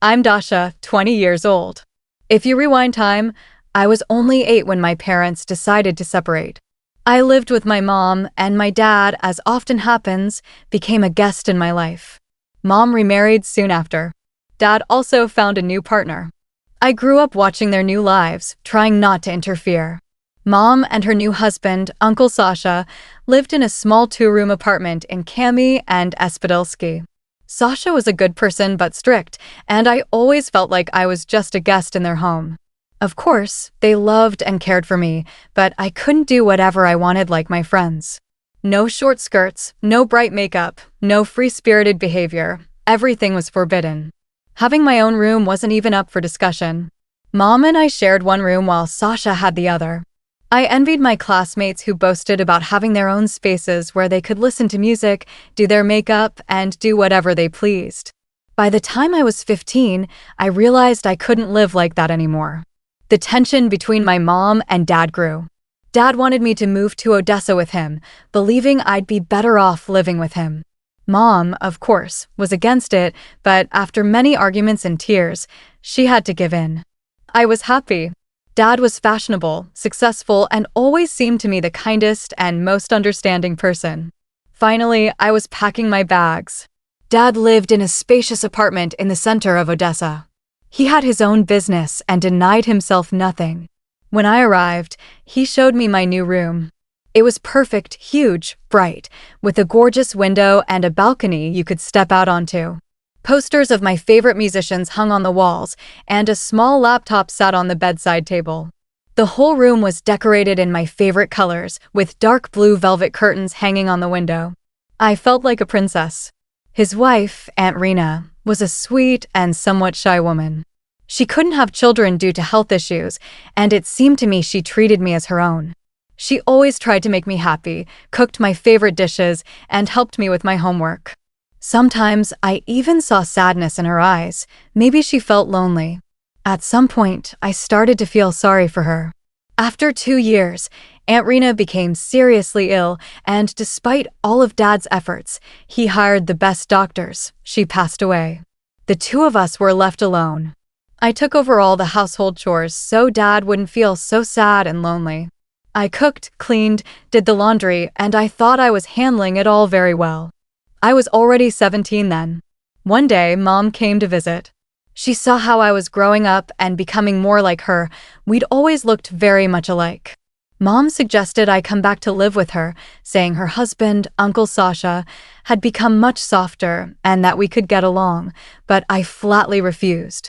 I'm Dasha, 20 years old. If you rewind time, I was only 8 when my parents decided to separate. I lived with my mom, and my dad, as often happens, became a guest in my life. Mom remarried soon after. Dad also found a new partner. I grew up watching their new lives, trying not to interfere. Mom and her new husband, Uncle Sasha, lived in a small 2-room apartment in Kami and Espedilski. Sasha was a good person but strict, and I always felt like I was just a guest in their home. Of course, they loved and cared for me, but I couldn't do whatever I wanted like my friends. No short skirts, no bright makeup, no free-spirited behavior. Everything was forbidden. Having my own room wasn't even up for discussion. Mom and I shared one room while Sasha had the other. I envied my classmates who boasted about having their own spaces where they could listen to music, do their makeup, and do whatever they pleased. By the time I was 15, I realized I couldn't live like that anymore. The tension between my mom and dad grew. Dad wanted me to move to Odessa with him, believing I'd be better off living with him. Mom, of course, was against it, but after many arguments and tears, she had to give in. I was happy. Dad was fashionable, successful, and always seemed to me the kindest and most understanding person. Finally, I was packing my bags. Dad lived in a spacious apartment in the center of Odessa. He had his own business and denied himself nothing. When I arrived, he showed me my new room. It was perfect, huge, bright, with a gorgeous window and a balcony you could step out onto. Posters of my favorite musicians hung on the walls, and a small laptop sat on the bedside table. The whole room was decorated in my favorite colors, with dark blue velvet curtains hanging on the window. I felt like a princess. His wife, Aunt Rena, was a sweet and somewhat shy woman. She couldn't have children due to health issues, and it seemed to me she treated me as her own. She always tried to make me happy, cooked my favorite dishes, and helped me with my homework. Sometimes I even saw sadness in her eyes. Maybe she felt lonely. At some point, I started to feel sorry for her. After 2 years, Aunt Rena became seriously ill, and despite all of Dad's efforts, he hired the best doctors. She passed away. The two of us were left alone. I took over all the household chores so Dad wouldn't feel so sad and lonely. I cooked, cleaned, did the laundry, and I thought I was handling it all very well. I was already 17 then. One day, Mom came to visit. She saw how I was growing up and becoming more like her. We'd always looked very much alike. Mom suggested I come back to live with her, saying her husband, Uncle Sasha, had become much softer and that we could get along, but I flatly refused.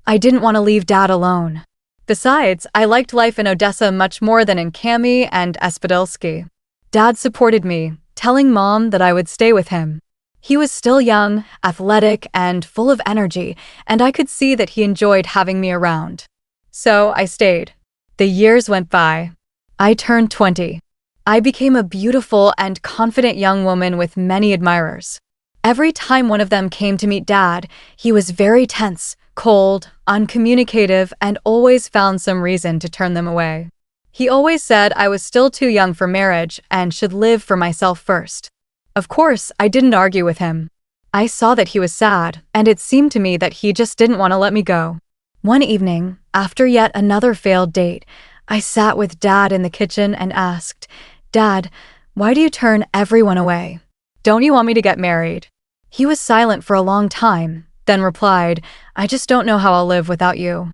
I didn't want to leave Dad alone. Besides, I liked life in Odessa much more than in Kami and Espedilski. Dad supported me, telling Mom that I would stay with him. He was still young, athletic, and full of energy, and I could see that he enjoyed having me around. So I stayed. The years went by. I turned 20. I became a beautiful and confident young woman with many admirers. Every time one of them came to meet Dad, he was very tense, cold, uncommunicative, and always found some reason to turn them away. He always said I was still too young for marriage and should live for myself first. Of course, I didn't argue with him. I saw that he was sad, and it seemed to me that he just didn't want to let me go. One evening, after yet another failed date, I sat with Dad in the kitchen and asked, "Dad, why do you turn everyone away? Don't you want me to get married?" He was silent for a long time, then replied, "I just don't know how I'll live without you.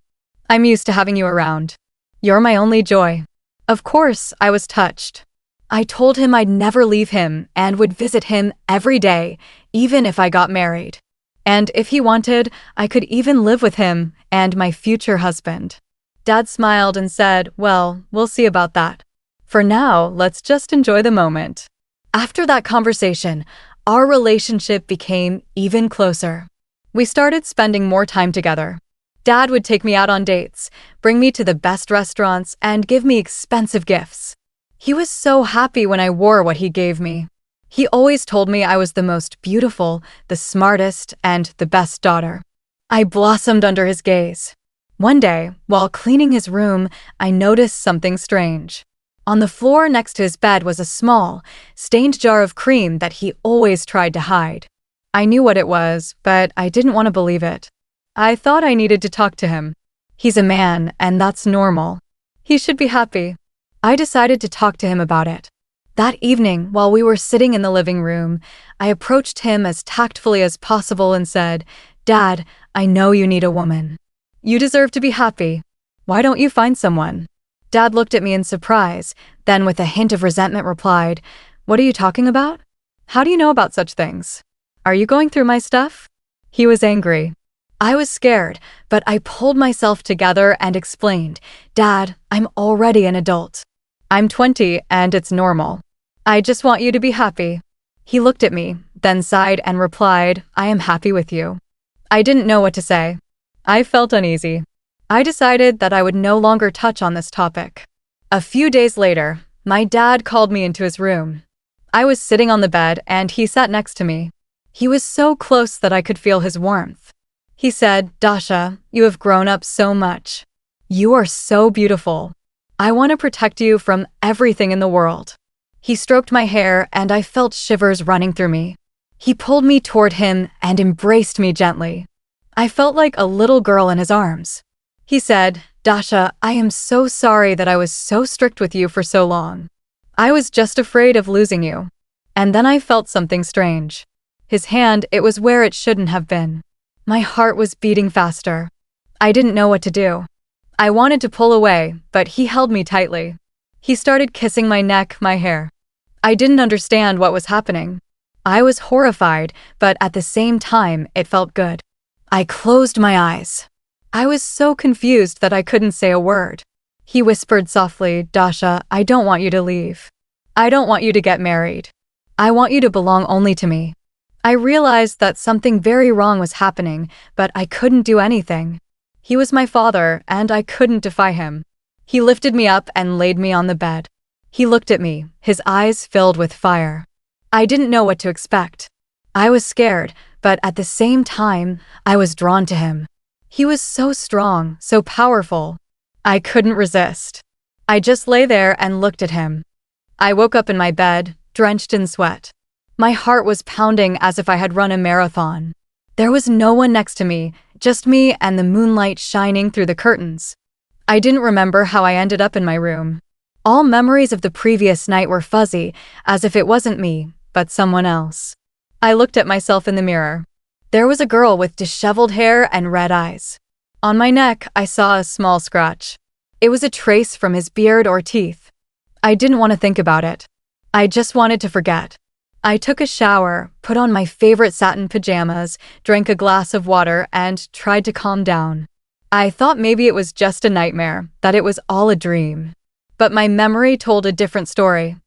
I'm used to having you around. You're my only joy." Of course, I was touched. I told him I'd never leave him and would visit him every day, even if I got married. And if he wanted, I could even live with him and my future husband. Dad smiled and said, "Well, we'll see about that. For now, let's just enjoy the moment." After that conversation, our relationship became even closer. We started spending more time together. Dad would take me out on dates, bring me to the best restaurants, and give me expensive gifts. He was so happy when I wore what he gave me. He always told me I was the most beautiful, the smartest, and the best daughter. I blossomed under his gaze. One day, while cleaning his room, I noticed something strange. On the floor next to his bed was a small, stained jar of cream that he always tried to hide. I knew what it was, but I didn't want to believe it. I thought I needed to talk to him. He's a man, and that's normal. He should be happy. I decided to talk to him about it. That evening, while we were sitting in the living room, I approached him as tactfully as possible and said, "Dad, I know you need a woman. You deserve to be happy. Why don't you find someone?" Dad looked at me in surprise, then with a hint of resentment replied, "What are you talking about? How do you know about such things? Are you going through my stuff?" He was angry. I was scared, but I pulled myself together and explained, "Dad, I'm already an adult. I'm 20 and it's normal. I just want you to be happy." He looked at me, then sighed and replied, "I am happy with you." I didn't know what to say. I felt uneasy. I decided that I would no longer touch on this topic. A few days later, my dad called me into his room. I was sitting on the bed and he sat next to me. He was so close that I could feel his warmth. He said, "Dasha, you have grown up so much. You are so beautiful. I want to protect you from everything in the world." He stroked my hair and I felt shivers running through me. He pulled me toward him and embraced me gently. I felt like a little girl in his arms. He said, "Dasha, I am so sorry that I was so strict with you for so long. I was just afraid of losing you." And then I felt something strange. His hand, it was where it shouldn't have been. My heart was beating faster. I didn't know what to do. I wanted to pull away, but he held me tightly. He started kissing my neck, my hair. I didn't understand what was happening. I was horrified, but at the same time, it felt good. I closed my eyes. I was so confused that I couldn't say a word. He whispered softly, "Dasha, I don't want you to leave. I don't want you to get married. I want you to belong only to me." I realized that something very wrong was happening, but I couldn't do anything. He was my father, and I couldn't defy him. He lifted me up and laid me on the bed. He looked at me, his eyes filled with fire. I didn't know what to expect. I was scared, but at the same time, I was drawn to him. He was so strong, so powerful. I couldn't resist. I just lay there and looked at him. I woke up in my bed, drenched in sweat. My heart was pounding as if I had run a marathon. There was no one next to me, just me and the moonlight shining through the curtains. I didn't remember how I ended up in my room. All memories of the previous night were fuzzy, as if it wasn't me, but someone else. I looked at myself in the mirror. There was a girl with disheveled hair and red eyes. On my neck, I saw a small scratch. It was a trace from his beard or teeth. I didn't want to think about it. I just wanted to forget. I took a shower, put on my favorite satin pajamas, drank a glass of water, and tried to calm down. I thought maybe it was just a nightmare, that it was all a dream. But my memory told a different story.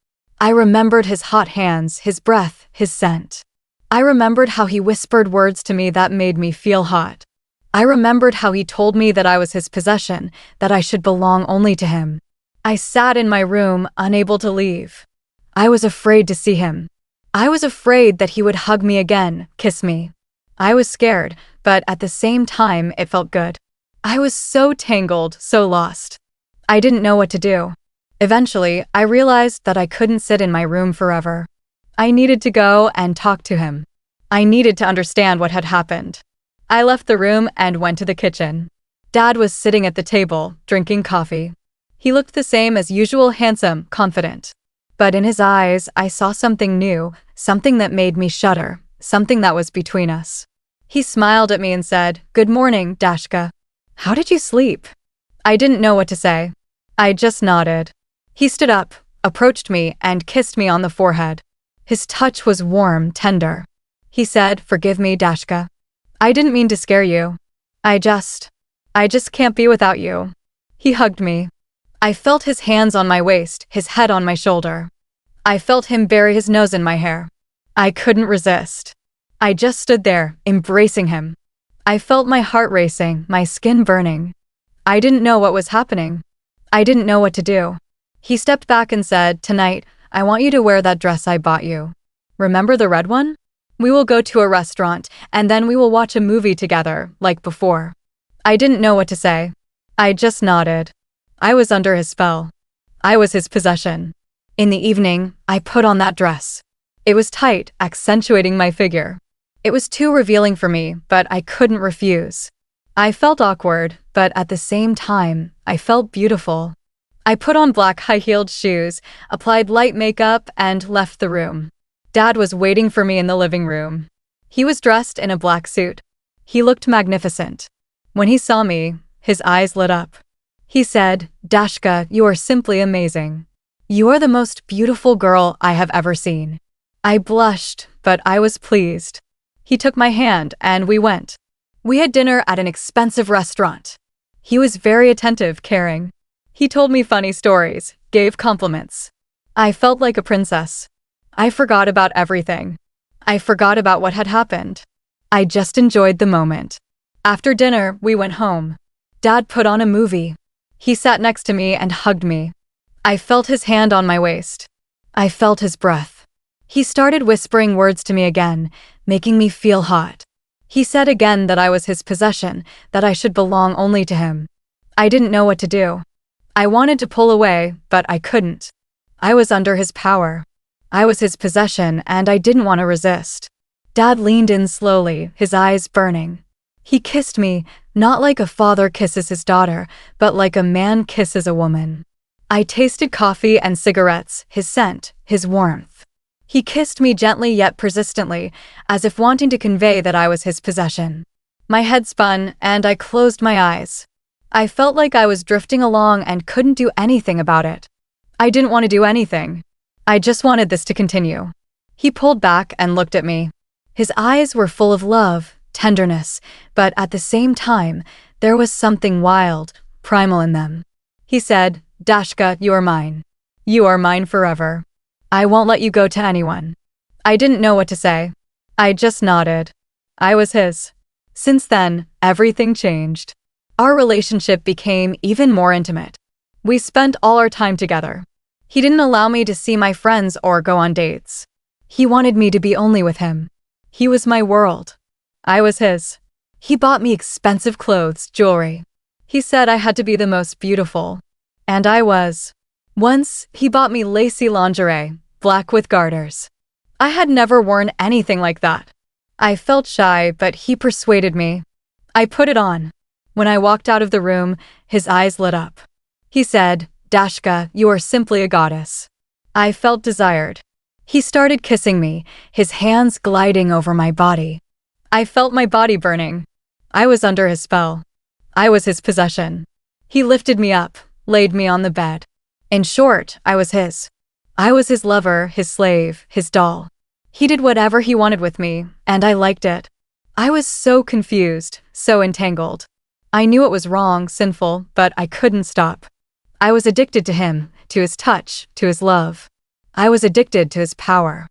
I remembered his hot hands, his breath, his scent. I remembered how he whispered words to me that made me feel hot. I remembered how he told me that I was his possession, that I should belong only to him. I sat in my room, unable to leave. I was afraid to see him. I was afraid that he would hug me again, kiss me. I was scared, but at the same time, it felt good. I was so tangled, so lost. I didn't know what to do. Eventually, I realized that I couldn't sit in my room forever. I needed to go and talk to him. I needed to understand what had happened. I left the room and went to the kitchen. Dad was sitting at the table, drinking coffee. He looked the same as usual, handsome, confident. But in his eyes, I saw something new, something that made me shudder, something that was between us. He smiled at me and said, "Good morning, Dashka. How did you sleep?" I didn't know what to say. I just nodded. He stood up, approached me, and kissed me on the forehead. His touch was warm, tender. He said, "Forgive me, Dashka. I didn't mean to scare you. I just can't be without you." He hugged me. I felt his hands on my waist, his head on my shoulder. I felt him bury his nose in my hair. I couldn't resist. I just stood there, embracing him. I felt my heart racing, my skin burning. I didn't know what was happening. I didn't know what to do. He stepped back and said, "Tonight, I want you to wear that dress I bought you. Remember the red one? We will go to a restaurant, and then we will watch a movie together, like before." I didn't know what to say. I just nodded. I was under his spell. I was his possession. In the evening, I put on that dress. It was tight, accentuating my figure. It was too revealing for me, but I couldn't refuse. I felt awkward, but at the same time, I felt beautiful. I put on black high-heeled shoes, applied light makeup, and left the room. Dad was waiting for me in the living room. He was dressed in a black suit. He looked magnificent. When he saw me, his eyes lit up. He said, "Dashka, you are simply amazing. You are the most beautiful girl I have ever seen." I blushed, but I was pleased. He took my hand and we went. We had dinner at an expensive restaurant. He was very attentive, caring. He told me funny stories, gave compliments. I felt like a princess. I forgot about everything. I forgot about what had happened. I just enjoyed the moment. After dinner, we went home. Dad put on a movie. He sat next to me and hugged me. I felt his hand on my waist. I felt his breath. He started whispering words to me again, making me feel hot. He said again that I was his possession, that I should belong only to him. I didn't know what to do. I wanted to pull away, but I couldn't. I was under his power. I was his possession, and I didn't want to resist. Dad leaned in slowly, his eyes burning. He kissed me, not like a father kisses his daughter, but like a man kisses a woman. I tasted coffee and cigarettes, his scent, his warmth. He kissed me gently yet persistently, as if wanting to convey that I was his possession. My head spun, and I closed my eyes. I felt like I was drifting along and couldn't do anything about it. I didn't want to do anything. I just wanted this to continue. He pulled back and looked at me. His eyes were full of love, tenderness, but at the same time, there was something wild, primal in them. He said, "Dashka, you are mine. You are mine forever. I won't let you go to anyone." I didn't know what to say. I just nodded. I was his. Since then, everything changed. Our relationship became even more intimate. We spent all our time together. He didn't allow me to see my friends or go on dates. He wanted me to be only with him. He was my world. I was his. He bought me expensive clothes, jewelry. He said I had to be the most beautiful. And I was. Once, he bought me lacy lingerie, black with garters. I had never worn anything like that. I felt shy, but he persuaded me. I put it on. When I walked out of the room, his eyes lit up. He said, "Dashka, you are simply a goddess." I felt desired. He started kissing me, his hands gliding over my body. I felt my body burning. I was under his spell. I was his possession. He lifted me up, laid me on the bed. In short, I was his. I was his lover, his slave, his doll. He did whatever he wanted with me, and I liked it. I was so confused, so entangled. I knew it was wrong, sinful, but I couldn't stop. I was addicted to him, to his touch, to his love. I was addicted to his power.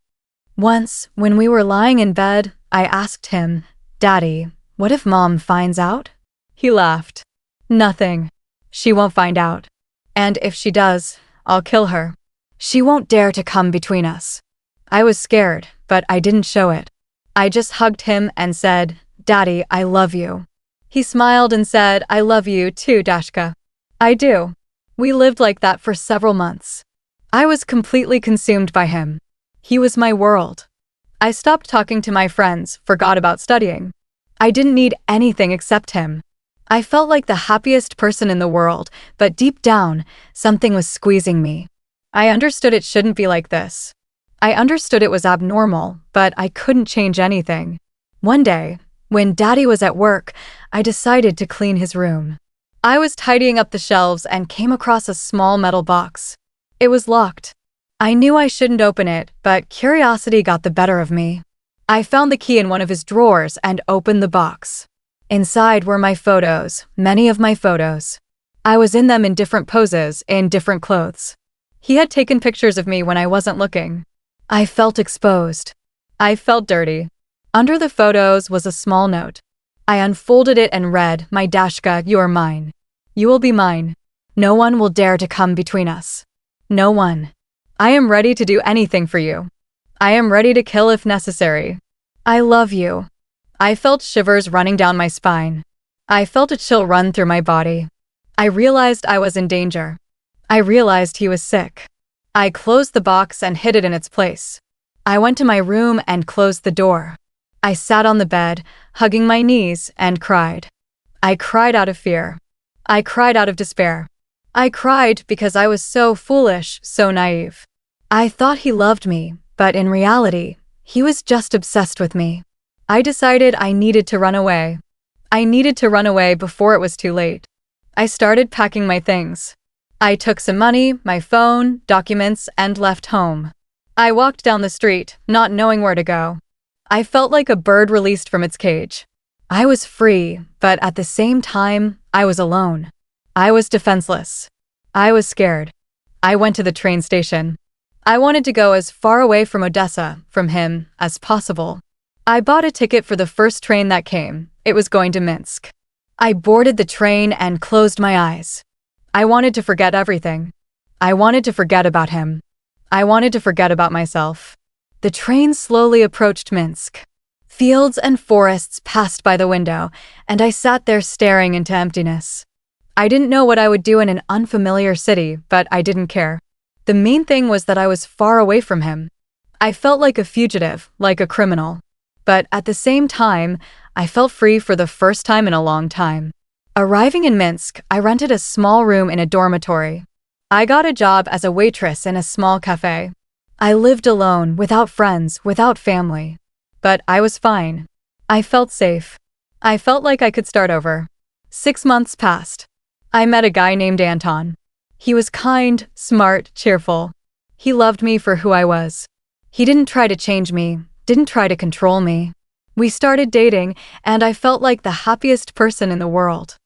Once, when we were lying in bed, I asked him, "Daddy, what if Mom finds out?" He laughed. "Nothing. She won't find out. And if she does, I'll kill her. She won't dare to come between us." I was scared, but I didn't show it. I just hugged him and said, "Daddy, I love you." He smiled and said, "I love you too, Dashka." I do. We lived like that for several months. I was completely consumed by him. He was my world. I stopped talking to my friends, forgot about studying. I didn't need anything except him. I felt like the happiest person in the world, but deep down, something was squeezing me. I understood it shouldn't be like this. I understood it was abnormal, but I couldn't change anything. One day, when Daddy was at work, I decided to clean his room. I was tidying up the shelves and came across a small metal box. It was locked. I knew I shouldn't open it, but curiosity got the better of me. I found the key in one of his drawers and opened the box. Inside were my photos, many of my photos. I was in them in different poses, in different clothes. He had taken pictures of me when I wasn't looking. I felt exposed. I felt dirty. Under the photos was a small note. I unfolded it and read, "My Dashka, you are mine. You will be mine. No one will dare to come between us. No one. I am ready to do anything for you. I am ready to kill if necessary. I love you." I felt shivers running down my spine. I felt a chill run through my body. I realized I was in danger. I realized he was sick. I closed the box and hid it in its place. I went to my room and closed the door. I sat on the bed, hugging my knees, and cried. I cried out of fear. I cried out of despair. I cried because I was so foolish, so naive. I thought he loved me, but in reality, he was just obsessed with me. I decided I needed to run away. I needed to run away before it was too late. I started packing my things. I took some money, my phone, documents, and left home. I walked down the street, not knowing where to go. I felt like a bird released from its cage. I was free, but at the same time, I was alone. I was defenseless. I was scared. I went to the train station. I wanted to go as far away from Odessa, from him, as possible. I bought a ticket for the first train that came. It was going to Minsk. I boarded the train and closed my eyes. I wanted to forget everything. I wanted to forget about him. I wanted to forget about myself. The train slowly approached Minsk. Fields and forests passed by the window, and I sat there staring into emptiness. I didn't know what I would do in an unfamiliar city, but I didn't care. The main thing was that I was far away from him. I felt like a fugitive, like a criminal. But at the same time, I felt free for the first time in a long time. Arriving in Minsk, I rented a small room in a dormitory. I got a job as a waitress in a small cafe. I lived alone, without friends, without family. But I was fine. I felt safe. I felt like I could start over. 6 months passed. I met a guy named Anton. He was kind, smart, cheerful. He loved me for who I was. He didn't try to change me, didn't try to control me. We started dating, and I felt like the happiest person in the world.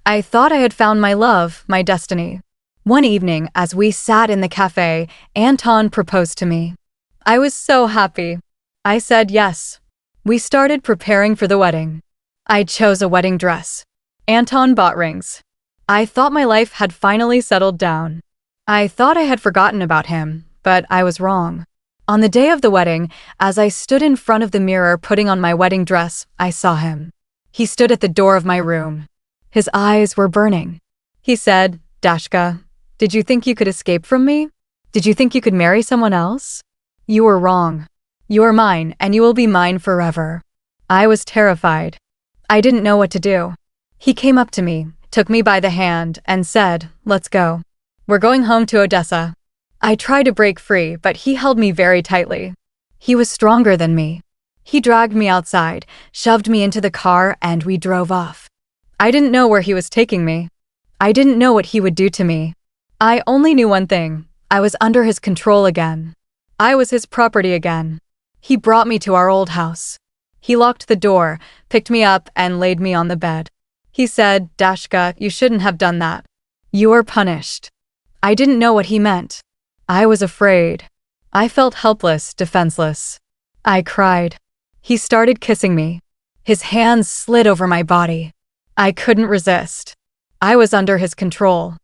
I thought I had found my love, my destiny. One evening, as we sat in the cafe, Anton proposed to me. I was so happy. I said yes. We started preparing for the wedding. I chose a wedding dress. Anton bought rings. I thought my life had finally settled down. I thought I had forgotten about him, but I was wrong. On the day of the wedding, as I stood in front of the mirror putting on my wedding dress, I saw him. He stood at the door of my room. His eyes were burning. He said, "Dashka, did you think you could escape from me? Did you think you could marry someone else? You were wrong. You are mine, and you will be mine forever." I was terrified. I didn't know what to do. He came up to me, took me by the hand, and said, "Let's go. We're going home to Odessa." I tried to break free, but he held me very tightly. He was stronger than me. He dragged me outside, shoved me into the car, and we drove off. I didn't know where he was taking me. I didn't know what he would do to me. I only knew one thing. I was under his control again. I was his property again. He brought me to our old house. He locked the door, picked me up, and laid me on the bed. He said, "Dashka, you shouldn't have done that. You are punished." I didn't know what he meant. I was afraid. I felt helpless, defenseless. I cried. He started kissing me. His hands slid over my body. I couldn't resist. I was under his control.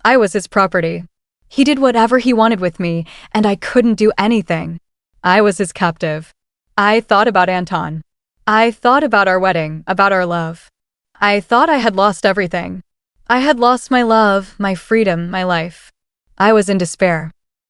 I was his property. He did whatever he wanted with me, and I couldn't do anything. I was his captive. I thought about Anton. I thought about our wedding, about our love. I thought I had lost everything. I had lost my love, my freedom, my life. I was in despair.